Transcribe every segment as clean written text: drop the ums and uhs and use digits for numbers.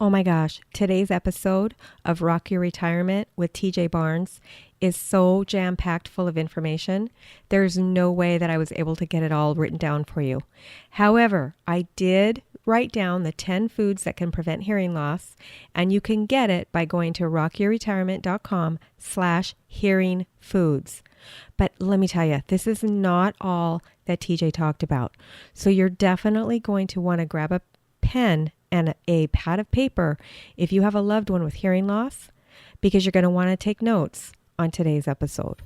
Oh my gosh, today's episode of Rock Your Retirement with TJ Barnes is so jam-packed full of information. There's no way that I was able to get it all written down for you. However, I did write down the 10 foods that can prevent hearing loss, and you can get it by going to rockyourretirement.com/hearing foods. But let me tell you, this is not all that TJ talked about. So you're definitely going to want to grab a pen and a pad of paper if you have a loved one with hearing loss, because you're going to want to take notes on today's episode.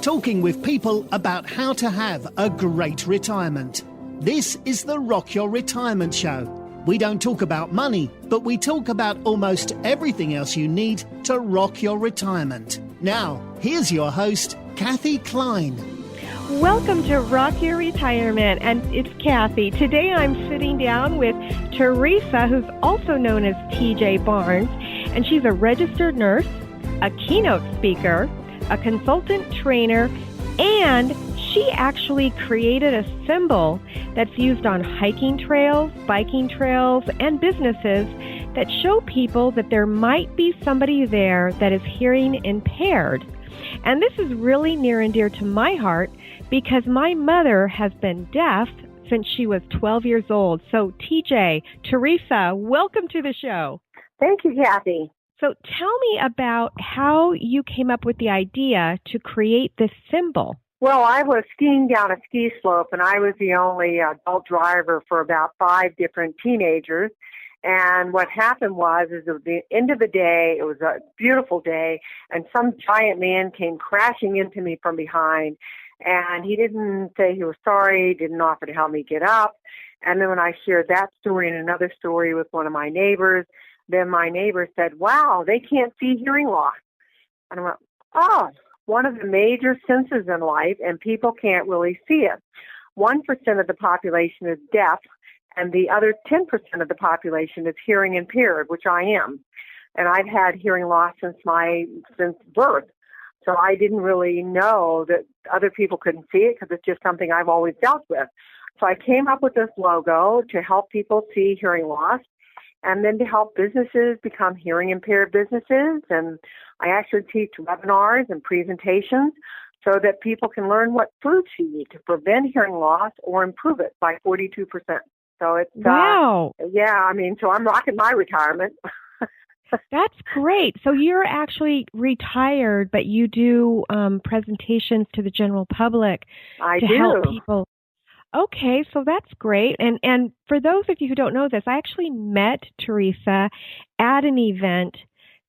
Talking with people about how to have a great retirement. This is the Rock Your Retirement Show. We don't talk about money, but we talk about almost everything else you need to rock your retirement. Now, here's your host, Kathy Klein. Welcome to Rock Your Retirement, and it's Kathy. Today I'm sitting down with Teresa, who's also known as TJ Barnes, and she's a registered nurse, a keynote speaker, a consultant trainer, and she actually created a symbol that's used on hiking trails, biking trails, and businesses that show people that there might be somebody there that is hearing impaired. And this is really near and dear to my heart because my mother has been deaf since she was 12 years old. So TJ, Teresa, welcome to the show. Thank you, Kathy. So tell me about how you came up with the idea to create this symbol. Well, I was skiing down a ski slope, and I was the only adult driver for about 5 different teenagers. And what happened was, at the end of the day, it was a beautiful day, and some giant man came crashing into me from behind. And he didn't say he was sorry, didn't offer to help me get up. And then when I shared that story and another story with one of my neighbors, then my neighbor said, wow, they can't see hearing loss. And I went, oh, one of the major senses in life, and people can't really see it. 1% of the population is deaf, and the other 10% of the population is hearing impaired, which I am. And I've had hearing loss since birth. So I didn't really know that other people couldn't see it because it's just something I've always dealt with. So I came up with this logo to help people see hearing loss and then to help businesses become hearing impaired businesses. And I actually teach webinars and presentations so that people can learn what foods you eat to prevent hearing loss or improve it by 42%. So it's, wow. So I'm rocking my retirement. That's great. So you're actually retired, but you do presentations to the general public to help people. Okay, so that's great. And for those of you who don't know this, I actually met Teresa at an event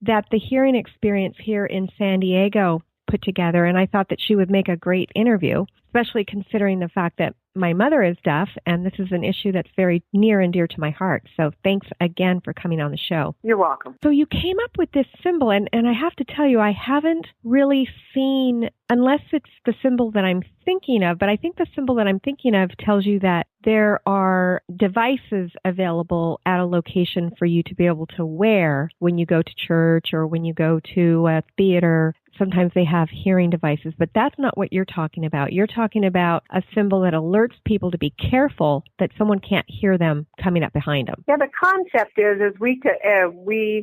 that the Hearing Experience here in San Diego put together, and I thought that she would make a great interview, especially considering the fact that my mother is deaf, and this is an issue that's very near and dear to my heart. So thanks again for coming on the show. You're welcome. So you came up with this symbol, and I have to tell you, I haven't really seen, unless it's the symbol that I'm thinking of, but I think the symbol that I'm thinking of tells you that there are devices available at a location for you to be able to wear when you go to church or when you go to a theater. Sometimes they have hearing devices, but that's not what you're talking about. You're talking about a symbol that alerts people to be careful that someone can't hear them coming up behind them. Yeah, the concept is we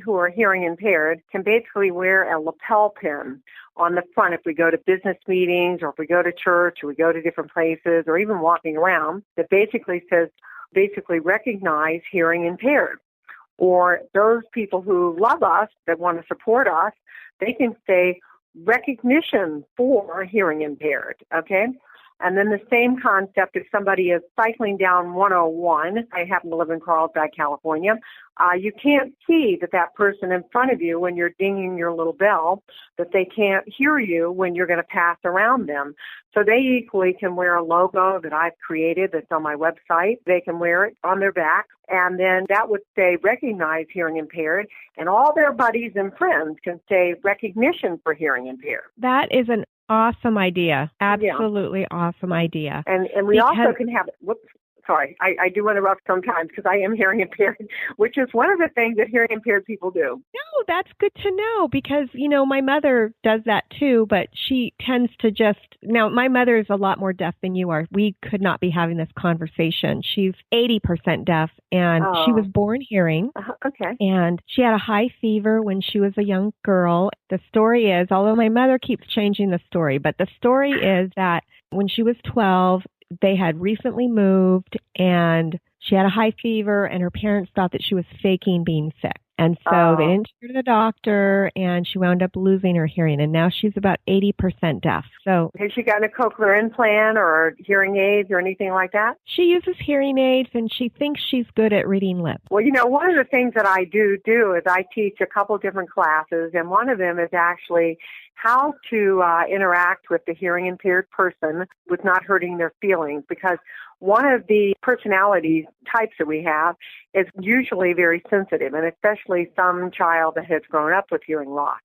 who are hearing impaired can basically wear a lapel pin on the front if we go to business meetings or if we go to church or we go to different places or even walking around that basically says, recognize hearing impaired. Or those people who love us, that want to support us, they can say, recognition for hearing impaired, okay? And then the same concept, if somebody is cycling down 101, I happen to live in Carlsbad, California, you can't see that person in front of you when you're dinging your little bell, that they can't hear you when you're going to pass around them. So they equally can wear a logo that I've created that's on my website. They can wear it on their back, and then that would say recognize hearing impaired, and all their buddies and friends can say recognition for hearing impaired. That is an awesome idea. Absolutely awesome idea. And we also can have, sorry, I do interrupt sometimes because I am hearing impaired, which is one of the things that hearing impaired people do. No, that's good to know because, my mother does that too, but she tends to now my mother is a lot more deaf than you are. We could not be having this conversation. She's 80% deaf and she was born hearing. Okay. And she had a high fever when she was a young girl. The story is, although my mother keeps changing the story, but the story is that when she was 12, they had recently moved and she had a high fever and her parents thought that she was faking being sick. And so they didn't take her to the doctor and she wound up losing her hearing. And now she's about 80% deaf. So has she gotten a cochlear implant or hearing aids or anything like that? She uses hearing aids and she thinks she's good at reading lips. Well, one of the things that I do is I teach a couple different classes, and one of them is actually how to interact with the hearing impaired person with not hurting their feelings, because one of the personality types that we have is usually very sensitive, and especially some child that has grown up with hearing loss.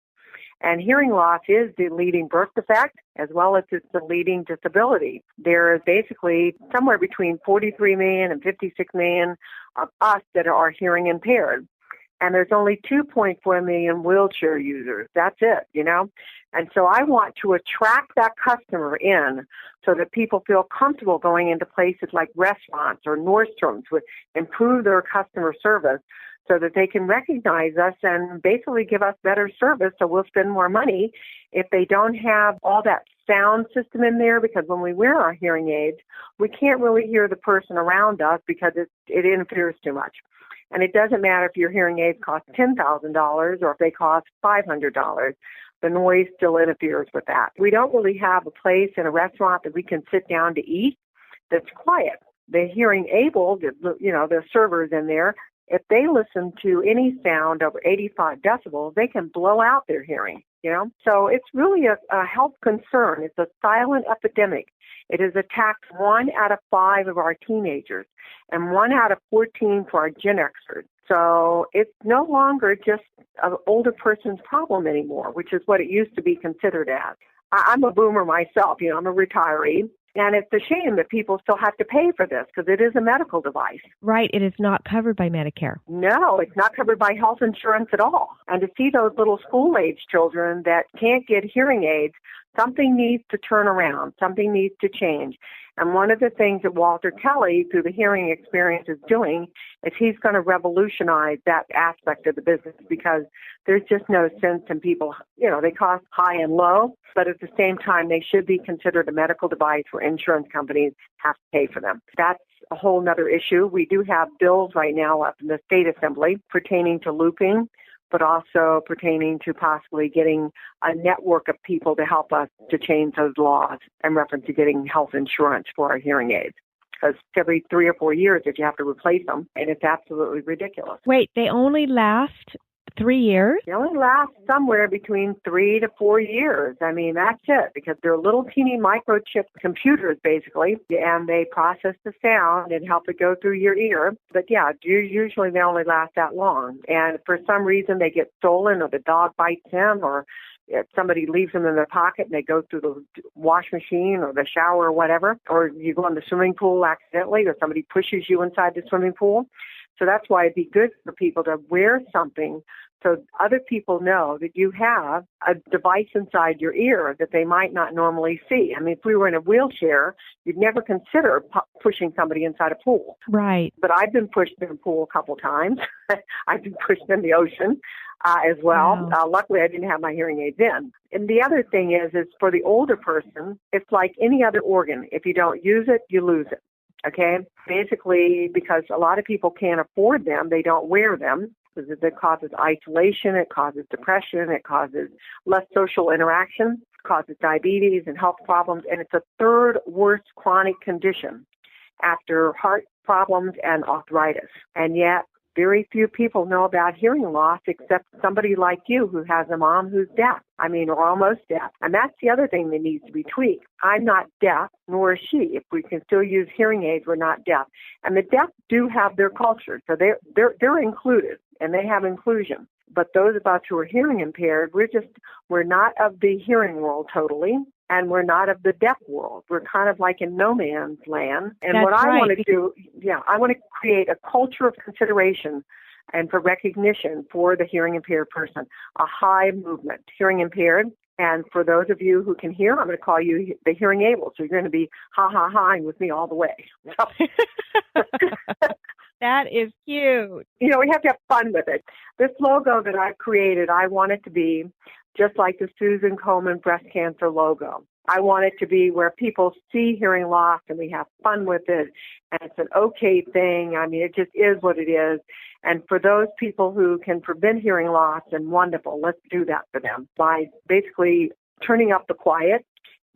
And hearing loss is the leading birth defect as well as it's the leading disability. There is basically somewhere between 43 million and 56 million of us that are hearing impaired. And there's only 2.4 million wheelchair users. That's it, And so I want to attract that customer in so that people feel comfortable going into places like restaurants or Nordstrom's with improve their customer service so that they can recognize us and basically give us better service so we'll spend more money if they don't have all that sound system in there, because when we wear our hearing aids, we can't really hear the person around us because it interferes too much. And it doesn't matter if your hearing aids cost $10,000 or if they cost $500. The noise still interferes with that. We don't really have a place in a restaurant that we can sit down to eat that's quiet. The hearing able, the servers in there, if they listen to any sound over 85 decibels, they can blow out their hearing, So it's really a health concern. It's a silent epidemic. It has attacked 1 out of 5 of our teenagers and 1 out of 14 for our Gen Xers. So it's no longer just an older person's problem anymore, which is what it used to be considered as. I'm a boomer myself, I'm a retiree. And it's a shame that people still have to pay for this because it is a medical device. Right. It is not covered by Medicare. No, it's not covered by health insurance at all. And to see those little school-age children that can't get hearing aids, something needs to turn around. Something needs to change. And one of the things that Walter Kelly, through the hearing experience, is doing is he's going to revolutionize that aspect of the business because there's just no sense in people, they cost high and low, but at the same time, they should be considered a medical device where insurance companies have to pay for them. That's a whole other issue. We do have bills right now up in the state assembly pertaining to looping, but also pertaining to possibly getting a network of people to help us to change those laws in reference to getting health insurance for our hearing aids. Because every 3 or 4 years that you have to replace them, and it's absolutely ridiculous. Wait, they only last 3 years? They only last somewhere between 3 to 4 years. I mean, that's it, because they're little teeny microchip computers, basically, and they process the sound and help it go through your ear. But, yeah, usually they only last that long. And for some reason, they get stolen or the dog bites them or if somebody leaves them in their pocket and they go through the wash machine or the shower or whatever, or you go in the swimming pool accidentally or somebody pushes you inside the swimming pool. So that's why it'd be good for people to wear something so other people know that you have a device inside your ear that they might not normally see. I mean, if we were in a wheelchair, you'd never consider pushing somebody inside a pool. Right. But I've been pushed in a pool a couple times. I've been pushed in the ocean as well. Wow. Luckily, I didn't have my hearing aids in. And the other thing is for the older person, it's like any other organ. If you don't use it, you lose it. Okay? Basically, because a lot of people can't afford them, they don't wear them. It causes isolation, it causes depression, it causes less social interaction, it causes diabetes and health problems, and it's a third worst chronic condition after heart problems and arthritis. And yet, very few people know about hearing loss except somebody like you who has a mom who's deaf. Or almost deaf. And that's the other thing that needs to be tweaked. I'm not deaf, nor is she. If we can still use hearing aids, we're not deaf. And the deaf do have their culture, so they're included, and they have inclusion. But those of us who are hearing impaired, we're not of the hearing world totally. and we're not of the deaf world. We're kind of like in no man's land. And That's what I right. want to do, I want to create a culture of consideration and for recognition for the hearing impaired person, a high movement, hearing impaired. And for those of you who can hear, I'm going to call you the hearing able. So you're going to be ha-ha-haing with me all the way. That is cute. You know, we have to have fun with it. This logo that I've created, I want it to be just like the Susan Komen breast cancer logo. I want it to be where people see hearing loss and we have fun with it, and it's an okay thing. I mean, it just is what it is. And for those people who can prevent hearing loss, and wonderful, let's do that for them by basically turning up the quiet,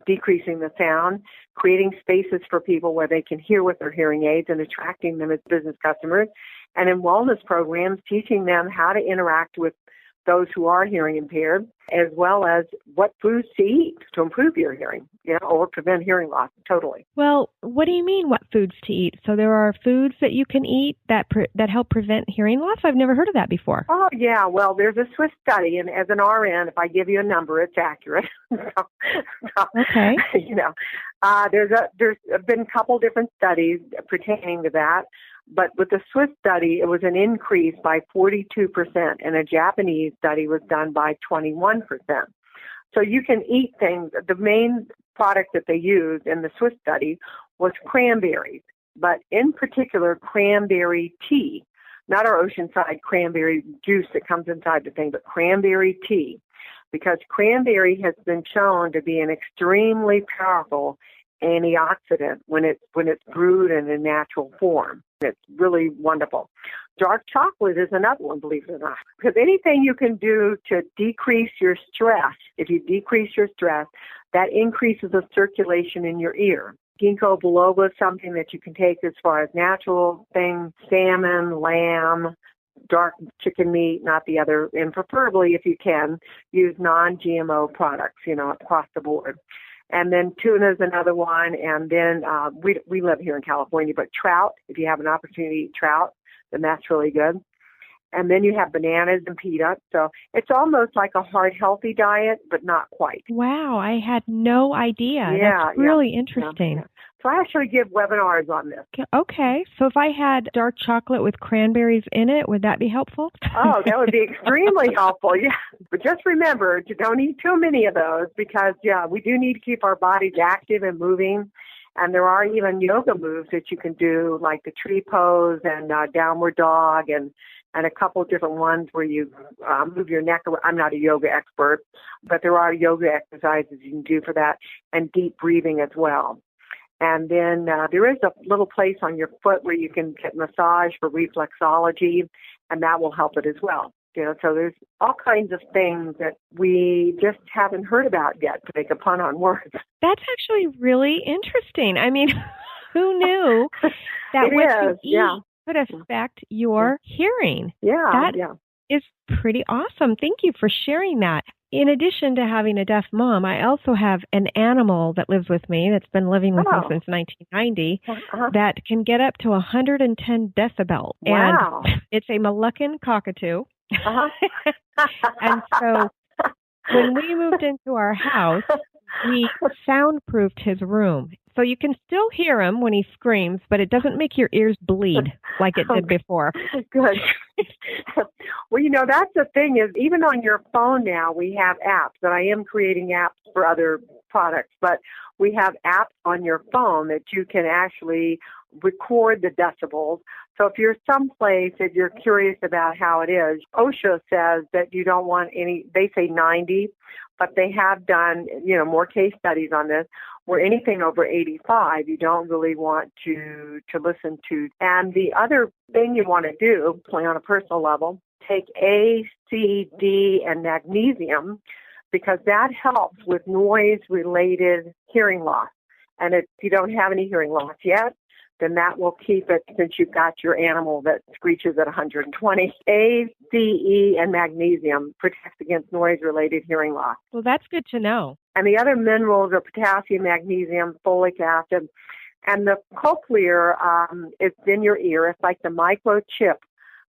decreasing the sound, creating spaces for people where they can hear with their hearing aids and attracting them as business customers, and in wellness programs, teaching them how to interact with those who are hearing impaired, as well as what foods to eat to improve your hearing, or prevent hearing loss totally. Well, what do you mean what foods to eat? So there are foods that you can eat that help prevent hearing loss? I've never heard of that before. Oh, yeah. Well, there's a Swiss study, and as an RN, if I give you a number, it's accurate. Okay. There's been a couple different studies pertaining to that. But with the Swiss study, it was an increase by 42%, and a Japanese study was done by 21%. So you can eat things. The main product that they used in the Swiss study was cranberries, but in particular cranberry tea, not our oceanside cranberry juice that comes inside the thing, but cranberry tea, because cranberry has been shown to be an extremely powerful antioxidant when it's brewed in a natural form. It's really wonderful. Dark chocolate is another one, believe it or not, because anything you can do to decrease your stress, if you decrease your stress, that increases the circulation in your ear. Ginkgo biloba is something that you can take as far as natural things, salmon, lamb, dark chicken meat, not the other, and preferably, if you can, use non-GMO products, across the board. And then tuna is another one. And then we live here in California, but trout, if you have an opportunity to eat trout, then that's really good. And then you have bananas and peanuts. So it's almost like a heart healthy diet, but not quite. Wow, I had no idea. That's really interesting. Yeah. So I actually give webinars on this. Okay. So if I had dark chocolate with cranberries in it, would that be helpful? Oh, that would be extremely helpful, yeah. But just remember to don't eat too many of those because, we do need to keep our bodies active and moving. And there are even yoga moves that you can do, like the tree pose and downward dog and a couple of different ones where you move your neck. I'm not a yoga expert, but there are yoga exercises you can do for that and deep breathing as well. And then there is a little place on your foot where you can get massage for reflexology, and that will help it as well. So there's all kinds of things that we just haven't heard about yet, to make a pun on words. That's actually really interesting. I mean, who knew that what you eat could affect your hearing? That is pretty awesome. Thank you for sharing that. In addition to having a deaf mom, I also have an animal that lives with me that's been living with me since 1990 that can get up to 110 decibels. Wow. And it's a Moluccan cockatoo. And so when we moved into our house, we soundproofed his room. So you can still hear him when he screams, but it doesn't make your ears bleed like it did before. Good. Well, that's the thing is even on your phone now, we have apps, and I am creating apps for other products, but we have apps on your phone that you can actually record the decibels. So if you're someplace that you're curious about how it is, OSHA says that you don't want they say 90, but they have done, more case studies on this, where anything over 85, you don't really want to listen to. And the other thing you want to do, play on a personal level, take A, C, D, and magnesium, because that helps with noise-related hearing loss. And if you don't have any hearing loss yet, then that will keep it, since you've got your animal that screeches at 120. A, C, E, and magnesium protects against noise-related hearing loss. Well, that's good to know. And the other minerals are potassium, magnesium, folic acid. And the cochlear is in your ear. It's like the microchip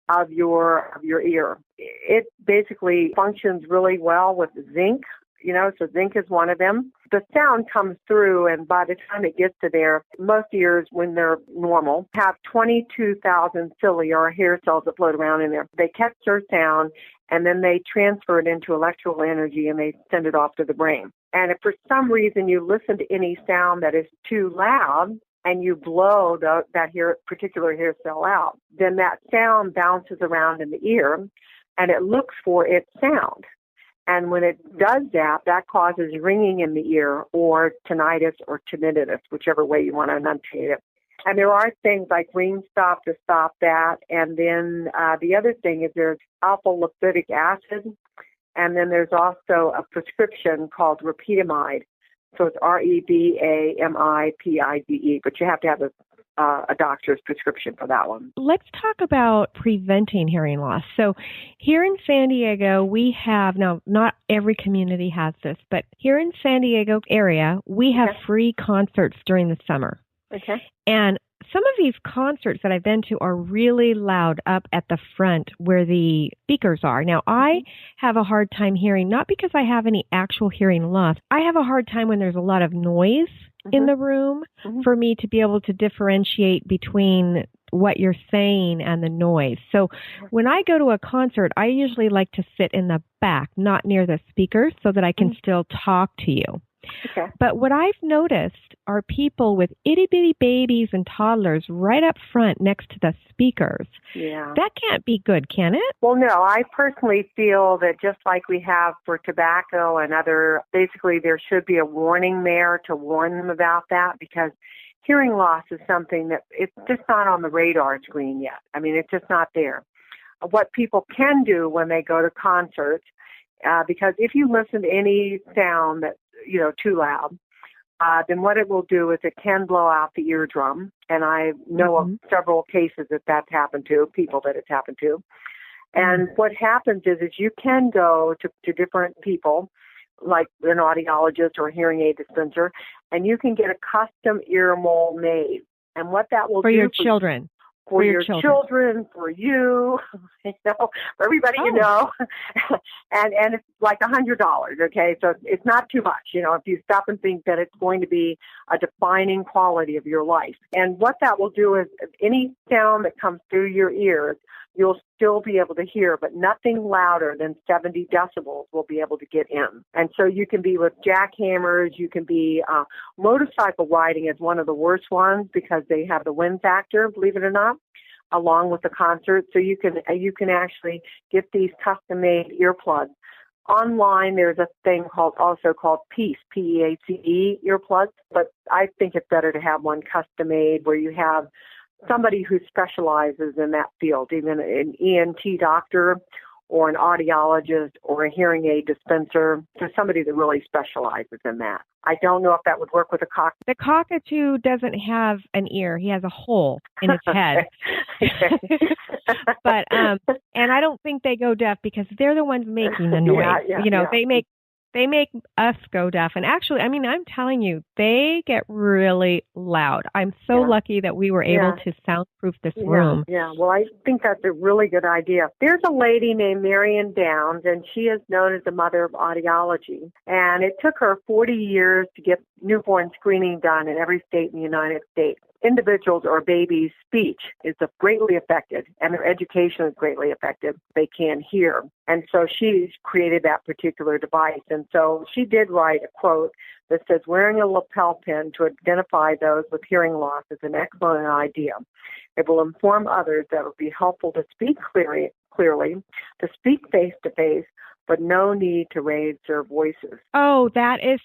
of your ear. It basically functions really well with zinc. So zinc is one of them. the sound comes through, and by the time it gets to there, most ears, when they're normal, have 22,000 cilia or hair cells that float around in there. They catch their sound, and then they transfer it into electrical energy, and they send it off to the brain. And if for some reason you listen to any sound that is too loud, and you blow that particular hair cell out, then that sound bounces around in the ear, and it looks for its sound. And when it does that, that causes ringing in the ear or tinnitus or tinnitus, whichever way you want to enunciate it. And there are things like ring stop to stop that. And then the other thing is there's alpha-lipoic acid, and then there's also a prescription called Repeatamide. So it's Rebamipide, but you have to have a doctor's prescription for that one. Let's talk about preventing hearing loss. So here in San Diego, we have, now not every community has this, but here in San Diego area, we have free concerts during the summer. Okay. And some of these concerts that I've been to are really loud up at the front where the speakers are. Now, I have a hard time hearing, not because I have any actual hearing loss. I have a hard time when there's a lot of noise in the room for me to be able to differentiate between what you're saying and the noise. So when I go to a concert, I usually like to sit in the back, not near the speakers, so that I can still talk to you. Okay. But what I've noticed are people with itty-bitty babies and toddlers right up front next to the speakers. Yeah. That can't be good, can it? Well, no, I personally feel that just like we have for tobacco and other, basically there should be a warning there to warn them about that, because hearing loss is something that it's just not on the radar screen yet. I mean, it's just not there. What people can do when they go to concerts, because if you listen to any sound that's, too loud, then what it will do is it can blow out the eardrum. And I know of several cases that that's happened to, people that it's happened to. And what happens is you can go to different people, like an audiologist or a hearing aid dispenser, and you can get a custom ear mold made. And what that will do... For your children, for you, for everybody you know. and it's like $100, okay? So it's not too much, if you stop and think that it's going to be a defining quality of your life. And what that will do is any sound that comes through your ears, you'll still be able to hear, but nothing louder than 70 decibels will be able to get in. And so you can be with jackhammers, you can be, motorcycle riding is one of the worst ones because they have the wind factor, believe it or not, along with the concert. So you can actually get these custom-made earplugs. Online, there's a thing called PEACE, P-E-A-C-E earplugs, but I think it's better to have one custom-made where you have somebody who specializes in that field, even an ENT doctor or an audiologist or a hearing aid dispenser. So somebody that really specializes in that. I don't know if that would work with a cockatoo. The cockatoo doesn't have an ear. He has a hole in his head. But, and I don't think they go deaf because they're the ones making the noise. They make us go deaf. And actually, I mean, I'm telling you, they get really loud. I'm so lucky that we were able to soundproof this room. Yeah, well, I think that's a really good idea. There's a lady named Marion Downs, and she is known as the mother of audiology. And it took her 40 years to get newborn screening done in every state in the United States. Individuals or babies' speech is greatly affected, and their education is greatly affected. They can't hear. And so she's created that particular device. And so she did write a quote that says, wearing a lapel pin to identify those with hearing loss is an excellent idea. It will inform others that it will be helpful to speak clearly, to speak face-to-face, but no need to raise their voices. Oh, that is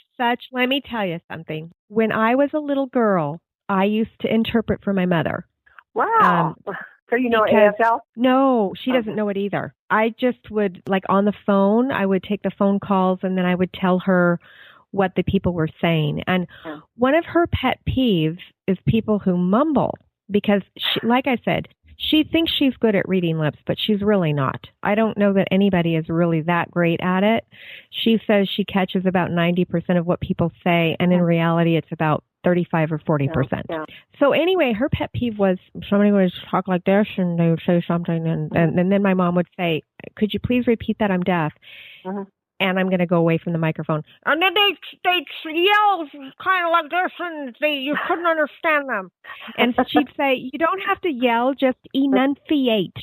let me tell you something. When I was a little girl, I used to interpret for my mother. Wow. So you know ASL? No, she doesn't know it either. I just would, on the phone, I would take the phone calls and then I would tell her what the people were saying. And one of her pet peeves is people who mumble because, like I said, she thinks she's good at reading lips, but she's really not. I don't know that anybody is really that great at it. She says she catches about 90% of what people say, and in reality, it's about 35 or 40%. Yeah. So anyway, her pet peeve was somebody would talk like this and they would say something and then my mom would say, could you please repeat that? I'm deaf. and I'm going to go away from the microphone. And then they yell kind of like this, and you couldn't understand them. And she'd say, "You don't have to yell, just enunciate."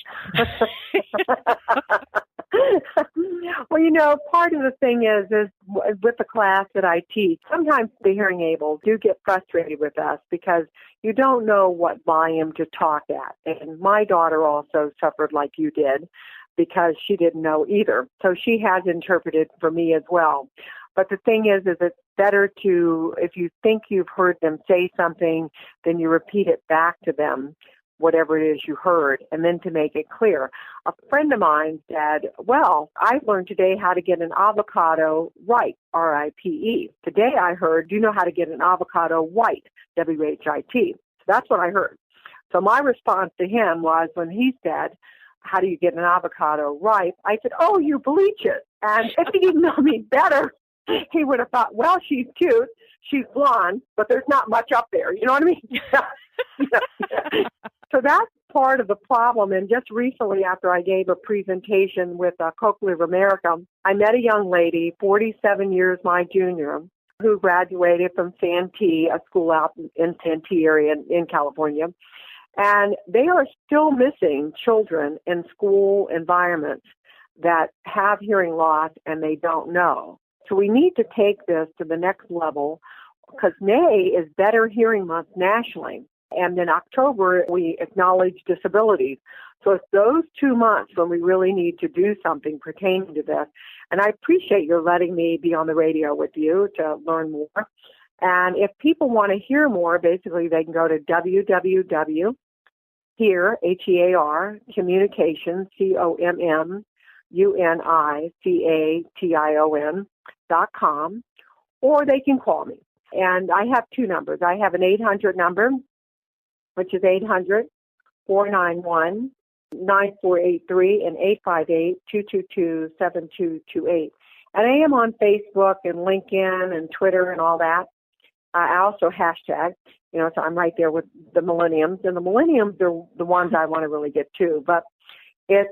Well, part of the thing is with the class that I teach, sometimes the hearing able do get frustrated with us because you don't know what volume to talk at. And my daughter also suffered like you did because she didn't know either. So she has interpreted for me as well. But the thing is it's better to, if you think you've heard them say something, then you repeat it back to them, whatever it is you heard, and then to make it clear. A friend of mine said, well, I learned today how to get an avocado right, R-I-P-E. Today I heard, do you know how to get an avocado white, W-H-I-T? So that's what I heard. So my response to him was when he said, how do you get an avocado ripe? I said, oh, you bleach it. And if he didn't know me better, he would have thought, well, she's cute, she's blonde, but there's not much up there. You know what I mean? So that's part of the problem. And just recently, after I gave a presentation with Cochlear of America, I met a young lady, 47 years my junior, who graduated from Santee, a school out in Santee area in California. And they are still missing children in school environments that have hearing loss and they don't know. So we need to take this to the next level because May is Better Hearing Month nationally. And in October, we acknowledge disabilities. So it's those 2 months when we really need to do something pertaining to this. And I appreciate your letting me be on the radio with you to learn more. And if people want to hear more, basically they can go to www.hear, H-E-A-R, communication, COMMUNICATION.com, or they can call me. And I have two numbers. I have an 800 number, which is 800-491-9483 and 858-222-7228. And I am on Facebook and LinkedIn and Twitter and all that. I also hashtag, so I'm right there with the millenniums. And the millenniums are the ones I want to really get to. But it's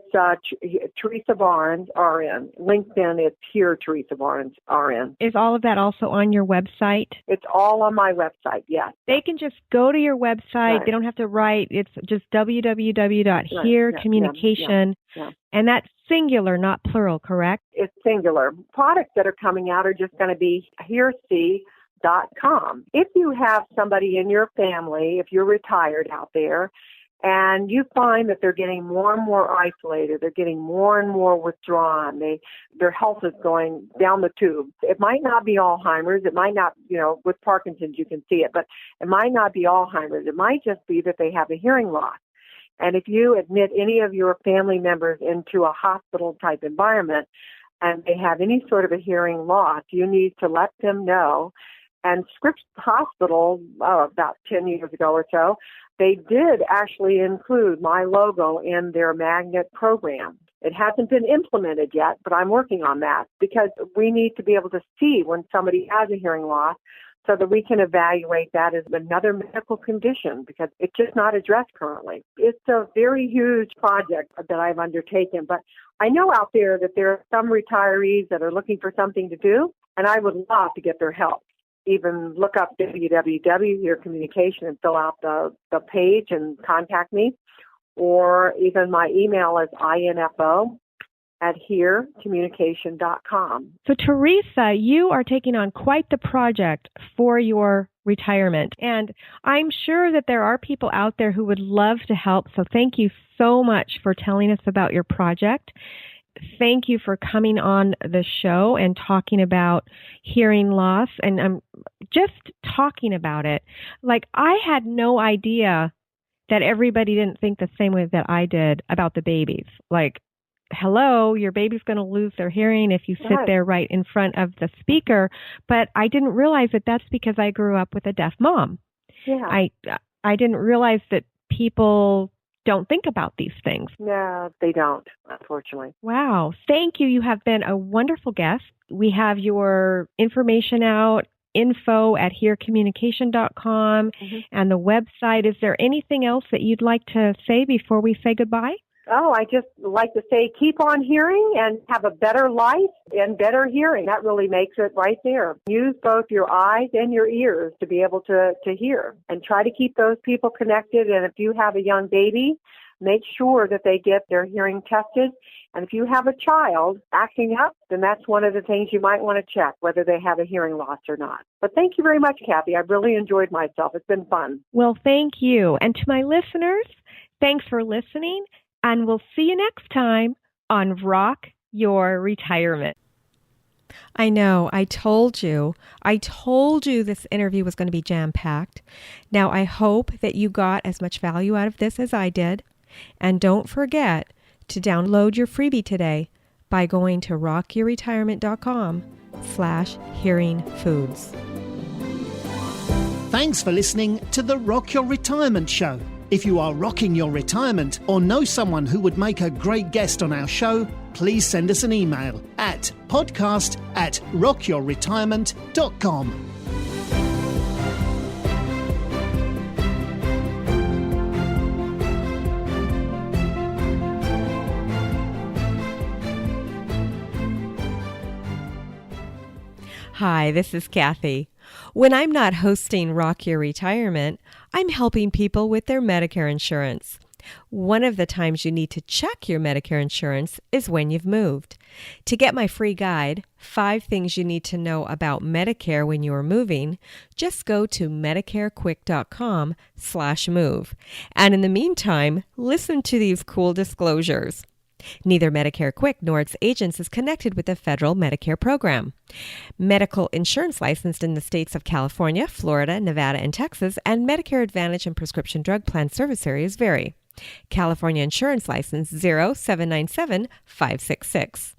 Teresa Barnes, RN. LinkedIn, it's here, Teresa Barnes, RN. Is all of that also on your website? It's all on my website, yes. They can just go to your website. Right. They don't have to write. It's just www.hearcommunication. Yeah. And that's singular, not plural, correct? It's singular. Products that are coming out are just going to be hearsee.com. If you have somebody in your family, if you're retired out there, and you find that they're getting more and more isolated, they're getting more and more withdrawn, their health is going down the tube. It might not be Alzheimer's, it might not, with Parkinson's you can see it, but it might not be Alzheimer's. It might just be that they have a hearing loss. And if you admit any of your family members into a hospital-type environment and they have any sort of a hearing loss, you need to let them know. And Scripps Hospital, about 10 years ago or so, they did actually include my logo in their magnet program. It hasn't been implemented yet, but I'm working on that because we need to be able to see when somebody has a hearing loss so that we can evaluate that as another medical condition because it's just not addressed currently. It's a very huge project that I've undertaken, but I know out there that there are some retirees that are looking for something to do, and I would love to get their help. Even look up www.hearcommunication and fill out the page and contact me. Or even my email is info@hearcommunication.com. So, Teresa, you are taking on quite the project for your retirement. And I'm sure that there are people out there who would love to help. So thank you so much for telling us about your project. Thank you for coming on the show and talking about hearing loss. And just talking about it. Like, I had no idea that everybody didn't think the same way that I did about the babies. Like, hello, your baby's going to lose their hearing if you sit there right in front of the speaker. But I didn't realize that that's because I grew up with a deaf mom. Yeah. I didn't realize that people don't think about these things. No, they don't, unfortunately. Wow. Thank you. You have been a wonderful guest. We have your information out, info@hearcommunication.com, and the website. Is there anything else that you'd like to say before we say goodbye? Oh, I just like to say keep on hearing and have a better life and better hearing. That really makes it right there. Use both your eyes and your ears to be able to hear, and try to keep those people connected. And if you have a young baby, make sure that they get their hearing tested. And if you have a child acting up, then that's one of the things you might want to check, whether they have a hearing loss or not. But thank you very much, Kathy. I've really enjoyed myself. It's been fun. Well, thank you. And to my listeners, thanks for listening, and we'll see you next time on Rock Your Retirement. I know. I told you this interview was going to be jam-packed. Now, I hope that you got as much value out of this as I did. And don't forget to download your freebie today by going to rockyourretirement.com/hearingfoods. Thanks for listening to the Rock Your Retirement Show. If you are rocking your retirement or know someone who would make a great guest on our show, please send us an email at podcast@rockyourretirement.com. Hi, this is Kathy. When I'm not hosting Rock Your Retirement, I'm helping people with their Medicare insurance. One of the times you need to check your Medicare insurance is when you've moved. To get my free guide, 5 Things You Need to Know About Medicare When You Are Moving, just go to medicarequick.com/move. And in the meantime, listen to these cool disclosures. Neither Medicare Quick nor its agents is connected with the federal Medicare program. Medical insurance licensed in the states of California, Florida, Nevada, and Texas, and Medicare Advantage and prescription drug plan service areas vary. California Insurance License 0797566.